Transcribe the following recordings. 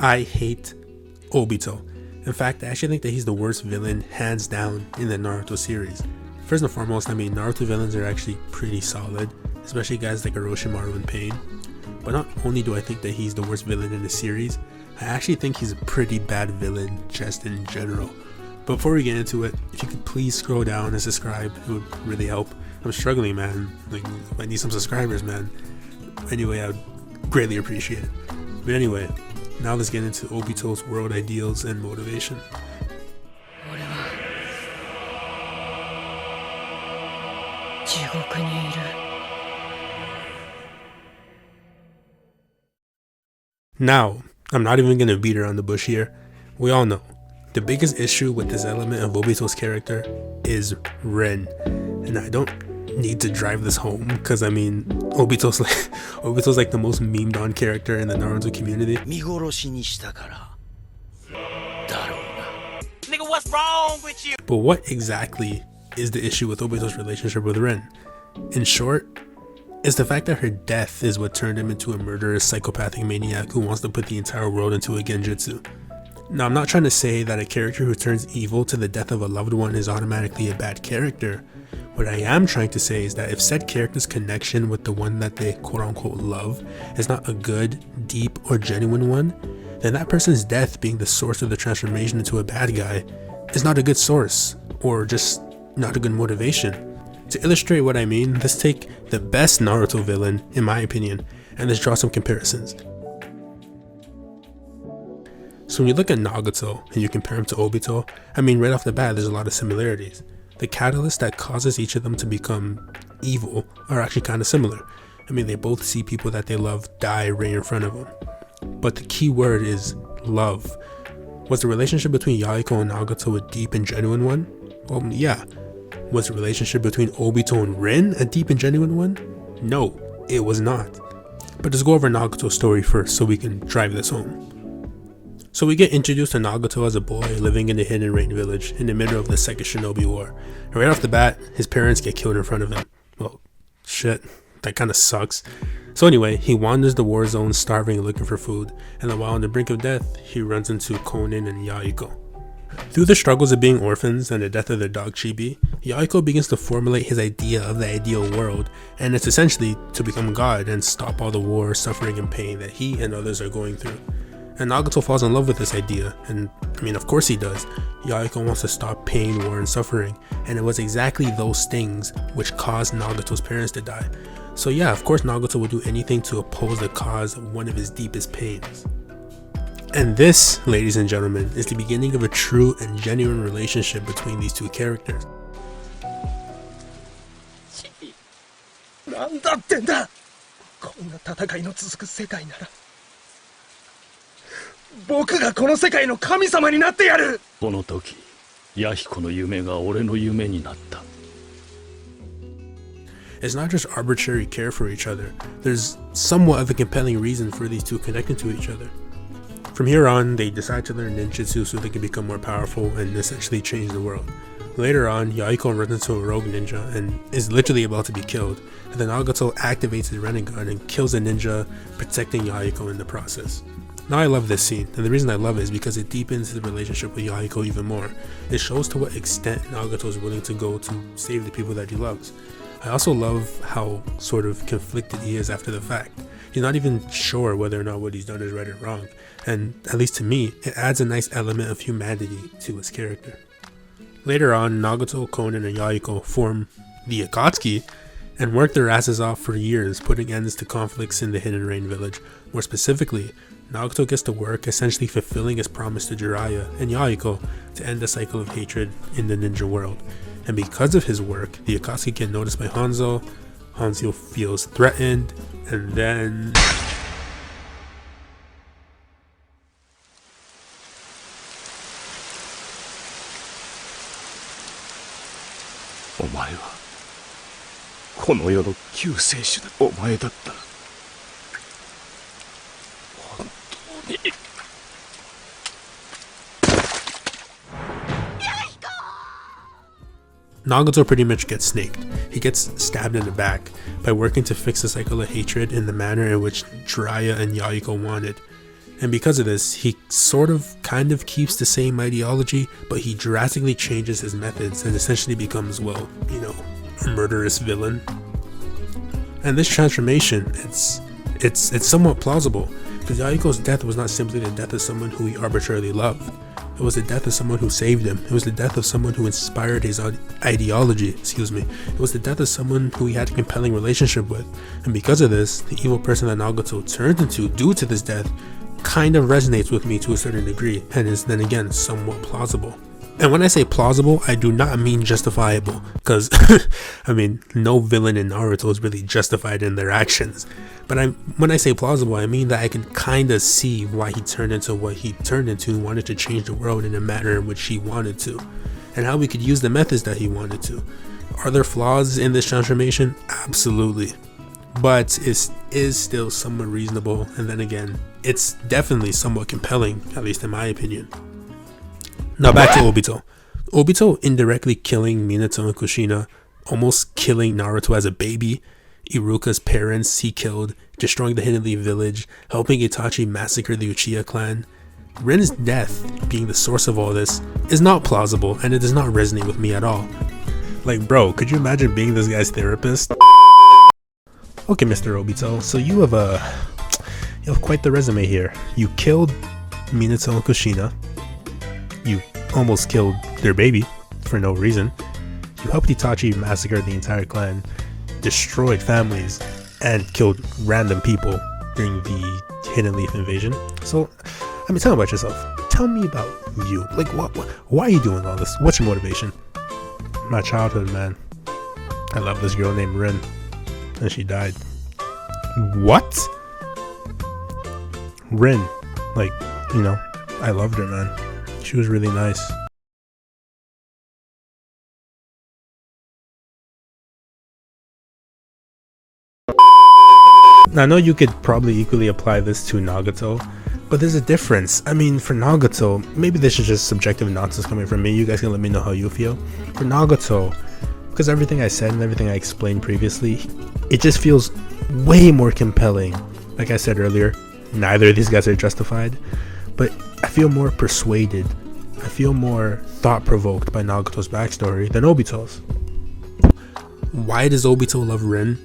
I hate Obito. In fact, I actually think that he's the worst villain hands down in the Naruto series. First and foremost, I mean, Naruto villains are actually pretty solid, especially guys like Orochimaru and Pain. But not only do I think that he's the worst villain in the series, I actually think he's a pretty bad villain just in general. But before we get into it, if you could please scroll down and subscribe, it would really help. I'm struggling, man. Like, I need some subscribers, man. Anyway, I would greatly appreciate it. But anyway, now let's get into Obito's world ideals and motivation. Now, I'm not even gonna beat around the bush here. We all know the biggest issue with this element of Obito's character is Ren, and I don't need to drive this home because I mean Obito's like the most memed on character in the Naruto community. Nigga, what's wrong with you? But what exactly is the issue with Obito's relationship with Ren? In short, it's the fact that her death is what turned him into a murderous psychopathic maniac who wants to put the entire world into a genjutsu. Now, I'm not trying to say that a character who turns evil to the death of a loved one is automatically a bad character. What I am trying to say is that if said character's connection with the one that they quote-unquote love is not a good, deep, or genuine one, then that person's death being the source of the transformation into a bad guy is not a good source, or just not a good motivation. To illustrate what I mean, let's take the best Naruto villain, in my opinion, and let's draw some comparisons. So when you look at Nagato and you compare him to Obito, I mean right off the bat there's a lot of similarities. The catalyst that causes each of them to become evil are actually kind of similar. I mean, they both see people that they love die right in front of them. But the key word is love. Was the relationship between Yahiko and Nagato a deep and genuine one? Well, yeah. Was the relationship between Obito and Ren a deep and genuine one? No, it was not. But let's go over Nagato's story first so we can drive this home. So we get introduced to Nagato as a boy living in the Hidden Rain village in the middle of the Second Shinobi War. And right off the bat, his parents get killed in front of him. Well, shit, that kind of sucks. So anyway, he wanders the war zone starving and looking for food, and then while on the brink of death, he runs into Konin and Yahiko. Through the struggles of being orphans and the death of their dog Chibi, Yahiko begins to formulate his idea of the ideal world, and it's essentially to become God and stop all the war, suffering, and pain that he and others are going through. And Nagato falls in love with this idea, and I mean, of course he does. Yahiko wants to stop pain, war, and suffering, and it was exactly those things which caused Nagato's parents to die. So yeah, of course Nagato would do anything to oppose the cause of one of his deepest pains. And this, ladies and gentlemen, is the beginning of a true and genuine relationship between these two characters. It's not just arbitrary care for each other. There's somewhat of a compelling reason for these two connecting to each other. From here on, they decide to learn ninjutsu so they can become more powerful and essentially change the world. Later on, Yahiko runs into a rogue ninja and is literally about to be killed, and then Nagato activates his Rinnegan and kills the ninja, protecting Yahiko in the process. Now I love this scene, and the reason I love it is because it deepens his relationship with Yahiko even more. It shows to what extent Nagato is willing to go to save the people that he loves. I also love how sort of conflicted he is after the fact. He's not even sure whether or not what he's done is right or wrong, and at least to me, it adds a nice element of humanity to his character. Later on, Nagato, Konin, and Yahiko form the Akatsuki and work their asses off for years, putting ends to conflicts in the Hidden Rain village. More specifically, Nagato gets to work essentially fulfilling his promise to Jiraiya and Yahiko to end the cycle of hatred in the ninja world. And because of his work, the Akatsuki get noticed by Hanzo. Hanzo feels threatened, and then Nagato pretty much gets snaked. He gets stabbed in the back by working to fix the cycle of hatred in the manner in which Jiraiya and Yahiko wanted. And because of this, he kind of keeps the same ideology, but he drastically changes his methods and essentially becomes, well, a murderous villain. And this transformation, it's somewhat plausible, because Yayiko's death was not simply the death of someone who he arbitrarily loved. It was the death of someone who saved him. It was the death of someone who inspired his ideology. It was the death of someone who he had a compelling relationship with. And because of this, the evil person that Nagato turned into due to this death kind of resonates with me to a certain degree, and is then again somewhat plausible. And when I say plausible, I do not mean justifiable, because no villain in Naruto is really justified in their actions. But when I say plausible, I mean that I can kind of see why he turned into what he turned into and wanted to change the world in a manner in which he wanted to, and how we could use the methods that he wanted to. Are there flaws in this transformation? Absolutely. But it is still somewhat reasonable, and then again, it's definitely somewhat compelling, at least in my opinion. Now back to Obito. Obito indirectly killing Minato and Kushina, almost killing Naruto as a baby, Iruka's parents he killed, destroying the Hidden Leaf village, helping Itachi massacre the Uchiha clan. Rin's death being the source of all this is not plausible, and it does not resonate with me at all. Like, bro, could you imagine being this guy's therapist? Okay, Mr. Obito, so you have quite the resume here. You killed Minato and Kushina. You almost killed their baby for no reason. You helped Itachi massacre the entire clan, destroyed families, and killed random people during the Hidden Leaf invasion. So, tell me about yourself. Tell me about you. Like, why are you doing all this? What's your motivation? My childhood, man. I love this girl named Rin, and she died. What? Rin. Like, I loved her, man. She was really nice. Now, I know you could probably equally apply this to Nagato, but there's a difference. For Nagato, maybe this is just subjective nonsense coming from me. You guys can let me know how you feel. For Nagato, because everything I said and everything I explained previously, it just feels way more compelling. Like I said earlier, neither of these guys are justified, but I feel more persuaded. I feel more thought-provoked by Nagato's backstory than Obito's. Why does Obito love Rin?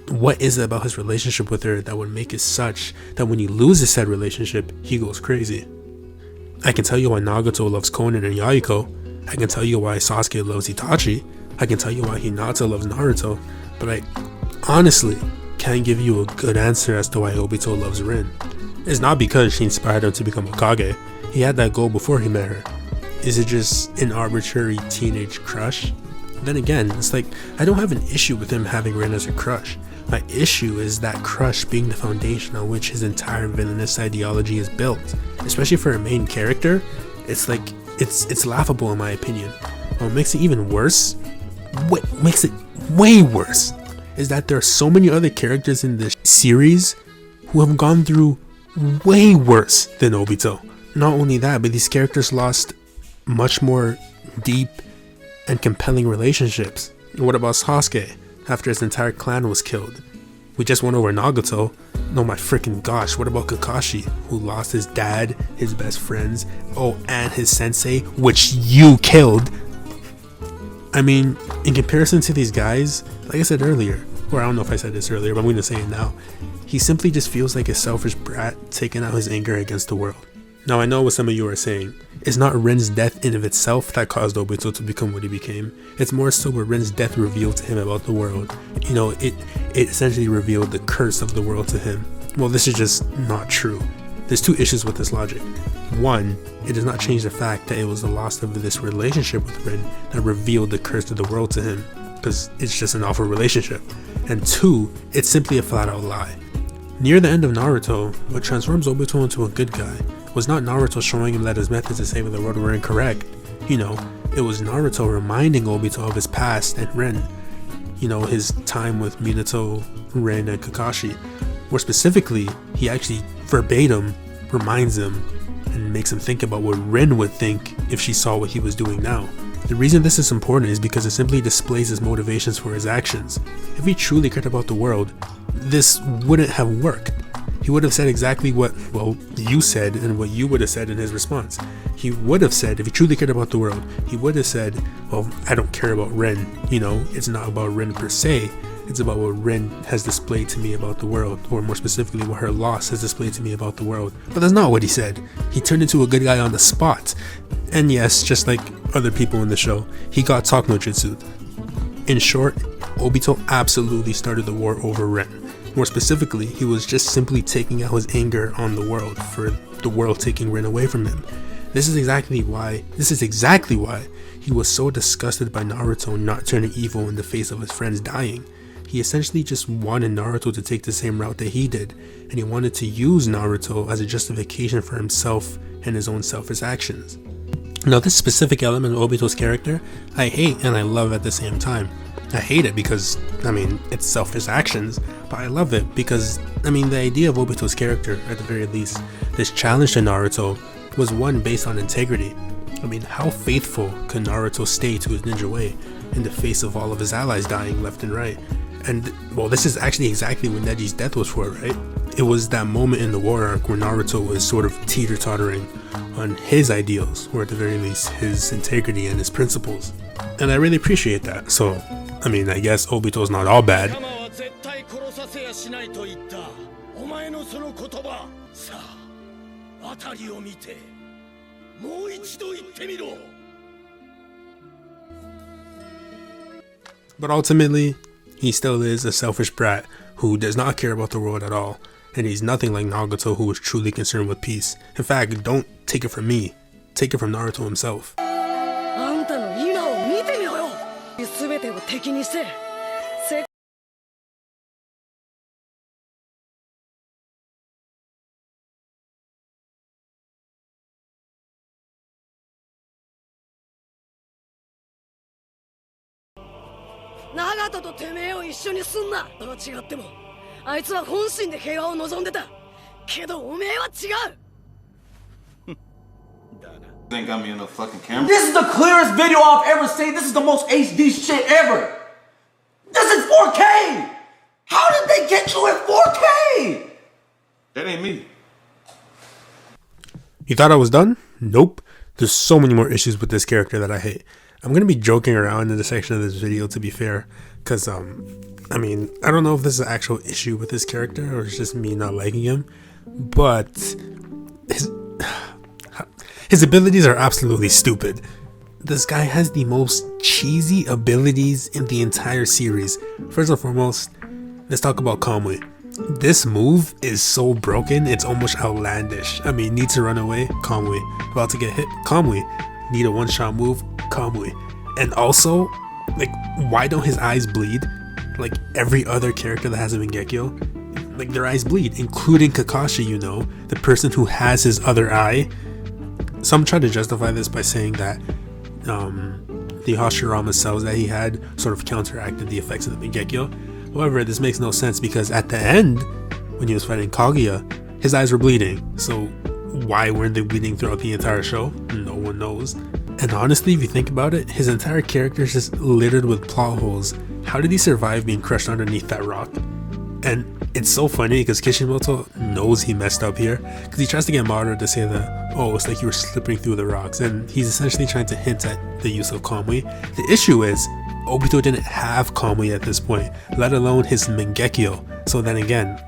What is it about his relationship with her that would make it such that when he loses said relationship, he goes crazy? I can tell you why Nagato loves Konan and Yayiko. I can tell you why Sasuke loves Itachi. I can tell you why Hinata loves Naruto. But I honestly can't give you a good answer as to why Obito loves Rin. It's not because she inspired him to become a Kage. He had that goal before he met her. Is it just an arbitrary teenage crush? Then again, it's like, I don't have an issue with him having Rin as a crush. My issue is that crush being the foundation on which his entire villainous ideology is built. Especially for a main character, it's like, it's laughable in my opinion. What makes it even worse, what makes it way worse, is that there are so many other characters in this series who have gone through way worse than Obito. Not only that, but these characters lost much more deep and compelling relationships. What about Sasuke after his entire clan was killed? We just went over Nagato. No, my freaking gosh, what about Kakashi, who lost his dad, his best friends, and his sensei, which you killed? In comparison to these guys, like I said earlier, or I don't know if I said this earlier, but I'm going to say it now, he simply just feels like a selfish brat taking out his anger against the world. Now, I know what some of you are saying. It's not Rin's death in of itself that caused Obito to become what he became. It's more so what Rin's death revealed to him about the world. It essentially revealed the curse of the world to him. Well, this is just not true. There's two issues with this logic. One, it does not change the fact that it was the loss of this relationship with Rin that revealed the curse of the world to him, because it's just an awful relationship. And two, it's simply a flat out lie. Near the end of Naruto, what transforms Obito into a good guy was not Naruto showing him that his methods of saving the world were incorrect. It was Naruto reminding Obito of his past and Rin. His time with Minato, Rin, and Kakashi. More specifically, he actually verbatim reminds him and makes him think about what Rin would think if she saw what he was doing now. The reason this is important is because it simply displays his motivations for his actions. If he truly cared about the world, this wouldn't have worked. He he would have said exactly what, well, you said and what you would have said in his response. He would have said, if he truly cared about the world, he would have said, well, I don't care about Ren, you know, it's not about Ren per se, it's about what Ren has displayed to me about the world, or more specifically what her loss has displayed to me about the world. But that's not what he said. He turned into a good guy on the spot. And yes, just like other people in the show, he got talk no jutsu. In short, Obito absolutely started the war over Ren. More specifically, he was just simply taking out his anger on the world for the world taking Ren away from him. This is exactly why he was so disgusted by Naruto not turning evil in the face of his friends dying. He essentially just wanted Naruto to take the same route that he did, and he wanted to use Naruto as a justification for himself and his own selfish actions. Now, this specific element of Obito's character, I hate and I love at the same time. I hate it because, I mean, it's selfish actions, but I love it because, I mean, the idea of Obito's character, at the very least, this challenge to Naruto, was one based on integrity. I mean, how faithful can Naruto stay to his ninja way in the face of all of his allies dying left and right? And, well, this is actually exactly what Neji's death was for, right? It was that moment in the war arc where Naruto was sort of teeter-tottering on his ideals, or at the very least, his integrity and his principles. And I really appreciate that, so, I mean, I guess Obito's not all bad. But ultimately, he still is a selfish brat who does not care about the world at all, and he's nothing like Nagato, who is truly concerned with peace. In fact, don't take it from me, take it from Naruto himself. Nagato とてめえを一緒にすんな。と違っても、あいつは本心で平和を望んでた。けどおめえは違う。Ain't got me in the fucking camera. This is the clearest video I've ever seen. This is the most HD shit ever. This is 4K. How did they get you in 4K? That ain't me. You thought I was done? Nope. There's so many more issues with this character that I hate. I'm going to be joking around in the section of this video, to be fair, because, I mean, I don't know if this is an actual issue with this character or it's just me not liking him, but his abilities are absolutely stupid. This guy has the most cheesy abilities in the entire series. First and foremost, let's talk about Kamui. This move is so broken, it's almost outlandish. I mean, need to run away? Kamui. About to get hit? Kamui. Need a one-shot move? Kamui. And also, like, why don't his eyes bleed? Like every other character that has a Mangekyo, like their eyes bleed, including Kakashi, you know, the person who has his other eye. Some try to justify this by saying that the Hashirama cells that he had sort of counteracted the effects of the Mangekyo. However, this makes no sense because at the end, when he was fighting Kaguya, his eyes were bleeding. So why weren't they bleeding throughout the entire show? No one knows. And honestly, if you think about it, his entire character is just littered with plot holes. How did he survive being crushed underneath that rock? And it's so funny because Kishimoto knows he messed up here, because he tries to get Madara to say that, oh, it's like you were slipping through the rocks, and he's essentially trying to hint at the use of Kamui. The issue is, Obito didn't have Kamui at this point, let alone his Mangekyo. So then again,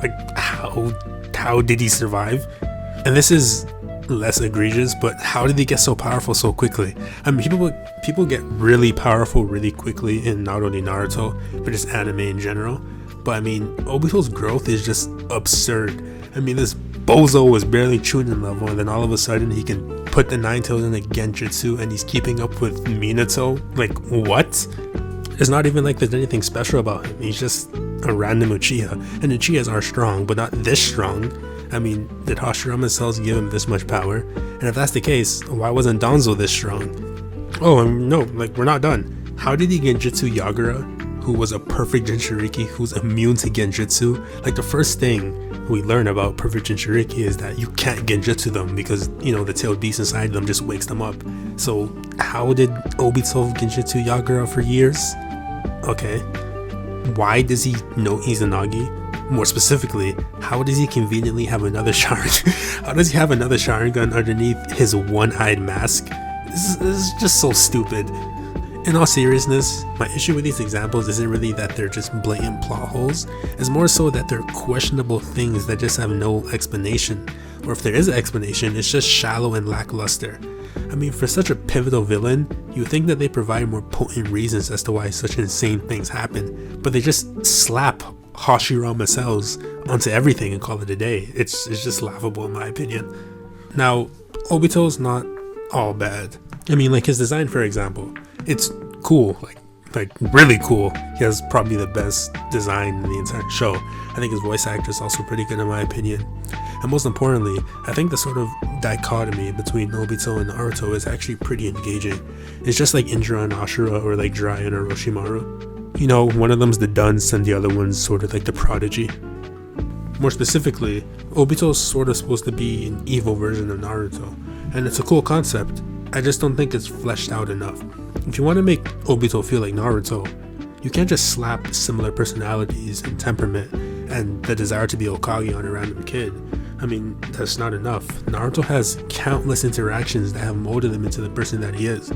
like, how did he survive? And this is less egregious, but how did he get so powerful so quickly? I mean, people get really powerful really quickly in not only Naruto, but just anime in general. But I mean, Obito's growth is just absurd. I mean, this bozo was barely Chunin level, and then all of a sudden he can put the Nine Tails in a Genjutsu, and he's keeping up with Minato. Like, what? It's not even like there's anything special about him. He's just a random Uchiha, and Uchihas are strong, but not this strong. I mean, did Hashirama cells give him this much power? And if that's the case, why wasn't Danzo this strong? Oh, no, like, we're not done. How did he Genjutsu Yagura, who was a perfect Jinchuriki, who's immune to Genjutsu? Like, the first thing we learn about perfect Jinchuriki is that you can't Genjutsu them because, you know, the tail beast inside them just wakes them up. So, how did Obito Genjutsu Yagura for years? Okay. Why does he know Izanagi? more specifically, how does he conveniently have another Sharingan? How does he have another Sharingan underneath his one-eyed mask? This is just so stupid. In all seriousness, my issue with these examples isn't really that they're just blatant plot holes, it's more so that they're questionable things that just have no explanation, or if there is an explanation, it's just shallow and lackluster. I mean, for such a pivotal villain, you think that they provide more potent reasons as to why such insane things happen, but they just slap Hashirama cells onto everything and call it a day. It's just laughable in my opinion. Now, Obito's not all bad. I mean, like his design, for example, it's cool, like really cool. He has probably the best design in the entire show. I think his voice actor is also pretty good in my opinion. And most importantly, I think the sort of dichotomy between Obito and Naruto is actually pretty engaging. It's just like Indra and Ashura, or like Jiraiya and Orochimaru. You know, one of them's the dunce and the other one's sort of like the prodigy. More specifically, Obito's sort of supposed to be an evil version of Naruto, and it's a cool concept. I just don't think it's fleshed out enough. If you want to make Obito feel like Naruto, you can't just slap similar personalities and temperament and the desire to be Hokage on a random kid. I mean, that's not enough. Naruto has countless interactions that have molded him into the person that he is.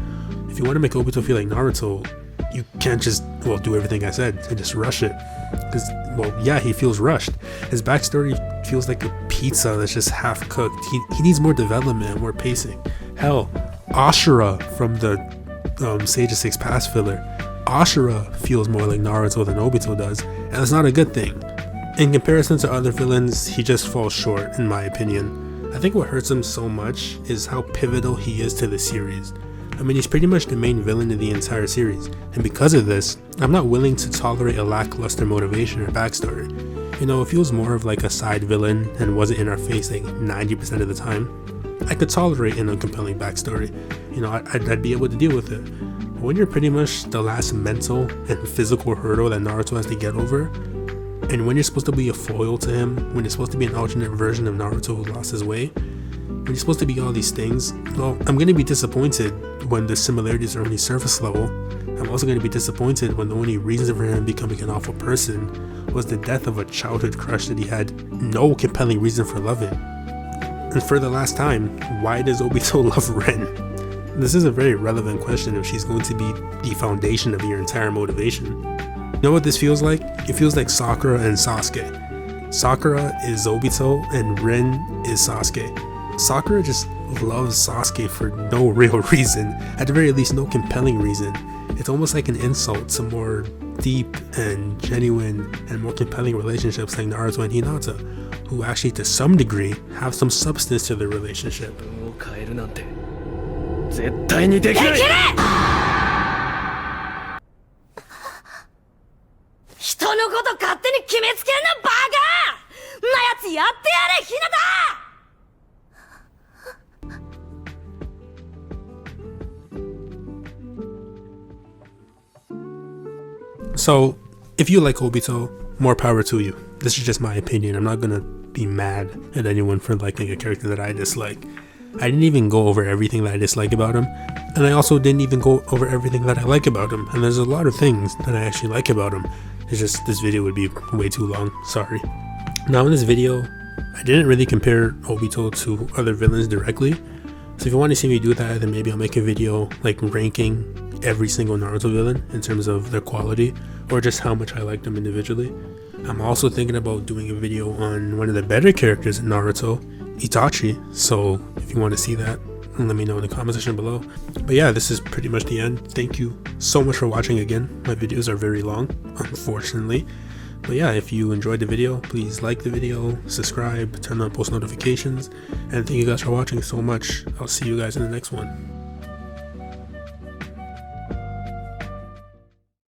If you want to make Obito feel like Naruto, you can't just, well, do everything I said and just rush it. Because, well, yeah, he feels rushed. His backstory feels like a pizza that's just half cooked. He needs more development and more pacing. Hell, Ashura from the Sage of Six Paths filler, Ashura feels more like Naruto than Obito does, and that's not a good thing. In comparison to other villains, he just falls short, in my opinion. I think what hurts him so much is how pivotal he is to the series. I mean, he's pretty much the main villain of the entire series, and because of this, I'm not willing to tolerate a lackluster motivation or backstory. You know, if he was more of like a side villain and wasn't in our face like 90% of the time, I could tolerate an uncompelling backstory. You know, I'd be able to deal with it. But when you're pretty much the last mental and physical hurdle that Naruto has to get over, and when you're supposed to be a foil to him, when you're supposed to be an alternate version of Naruto who lost his way, when you're supposed to be all these things, well, I'm going to be disappointed when the similarities are only surface level. I'm also going to be disappointed when the only reason for him becoming an awful person was the death of a childhood crush that he had no compelling reason for loving. And for the last time, why does Obito love Ren? This is a very relevant question if she's going to be the foundation of your entire motivation. You know what this feels like? It feels like Sakura and Sasuke. Sakura is Obito and Ren is Sasuke. Sakura just loves Sasuke for no real reason, at the very least no compelling reason. It's almost like an insult to more deep and genuine and more compelling relationships like Naruto and Hinata, who actually to some degree have some substance to their relationship. 絶対にできる。人のこと勝手に決めつけんなバカ！なやつやってやれ、ひなた！ So, if you like Obito, more power to you. This is just my opinion. I'm not gonna be mad at anyone for liking a character that I dislike. I didn't even go over everything that I dislike about him, and I also didn't even go over everything that I like about him, and there's a lot of things that I actually like about him. It's just this video would be way too long, sorry. Now in this video, I didn't really compare Obito to other villains directly, so if you want to see me do that, then maybe I'll make a video like ranking every single Naruto villain in terms of their quality, or just how much I like them individually. I'm also thinking about doing a video on one of the better characters in Naruto, Itachi, so if you want to see that, let me know in the comment section below. But yeah, this is pretty much the end. Thank you so much for watching again. My videos are very long, unfortunately. But yeah, if you enjoyed the video, please like the video, subscribe, turn on post notifications, and thank you guys for watching so much. I'll see you guys in the next one.